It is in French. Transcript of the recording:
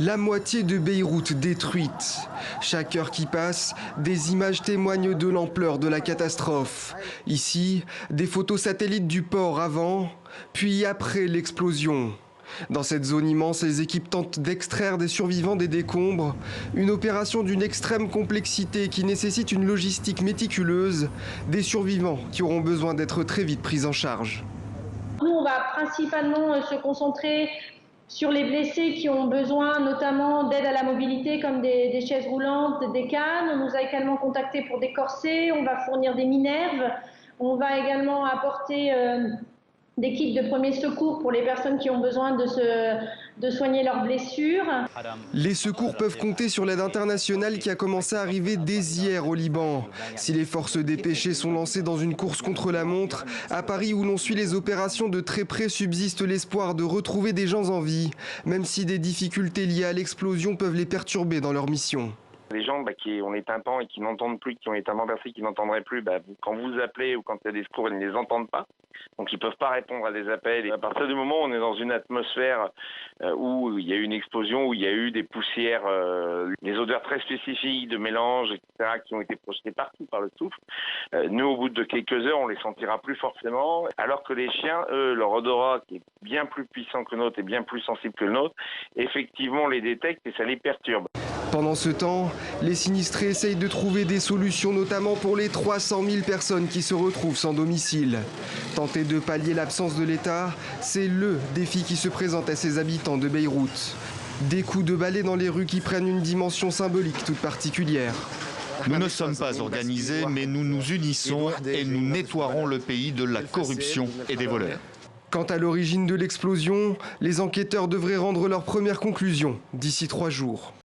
La moitié de Beyrouth détruite. Chaque heure qui passe, des images témoignent de l'ampleur de la catastrophe. Ici, des photos satellites du port avant, puis après l'explosion. Dans cette zone immense, les équipes tentent d'extraire des survivants des décombres. Une opération d'une extrême complexité qui nécessite une logistique méticuleuse. Des survivants qui auront besoin d'être très vite pris en charge. Nous, on va principalement se concentrer sur les blessés qui ont besoin notamment d'aide à la mobilité comme des chaises roulantes, des cannes. On nous a également contactés pour des corsets, on va fournir des minerves, on va également apporter des kits de premiers secours pour les personnes qui ont besoin de soigner leurs blessures. Les secours peuvent compter sur l'aide internationale qui a commencé à arriver dès hier au Liban. Si les forces dépêchées sont lancées dans une course contre la montre, à Paris où l'on suit les opérations de très près subsiste l'espoir de retrouver des gens en vie, même si des difficultés liées à l'explosion peuvent les perturber dans leur mission. Les gens qui ont les tympans et qui n'entendent plus, qui ont les tympans percés, qui n'entendraient plus, quand vous appelez ou quand il y a des secours, ils ne les entendent pas. Donc ils ne peuvent pas répondre à des appels. Et à partir du moment où on est dans une atmosphère où il y a eu une explosion, où il y a eu des poussières, des odeurs très spécifiques de mélange, etc., qui ont été projetées partout par le souffle, nous, au bout de quelques heures, on les sentira plus forcément. Alors que les chiens, eux, leur odorat, qui est bien plus puissant que le nôtre et bien plus sensible que le nôtre, effectivement, les détecte et ça les perturbe. Pendant ce temps, les sinistrés essayent de trouver des solutions, notamment pour les 300 000 personnes qui se retrouvent sans domicile. Tenter de pallier l'absence de l'État, c'est le défi qui se présente à ces habitants de Beyrouth. Des coups de balai dans les rues qui prennent une dimension symbolique toute particulière. Nous ne sommes pas organisés, mais nous nous unissons et nous nettoierons le pays de la corruption et des voleurs. Quant à l'origine de l'explosion, les enquêteurs devraient rendre leurs premières conclusions d'ici 3 jours.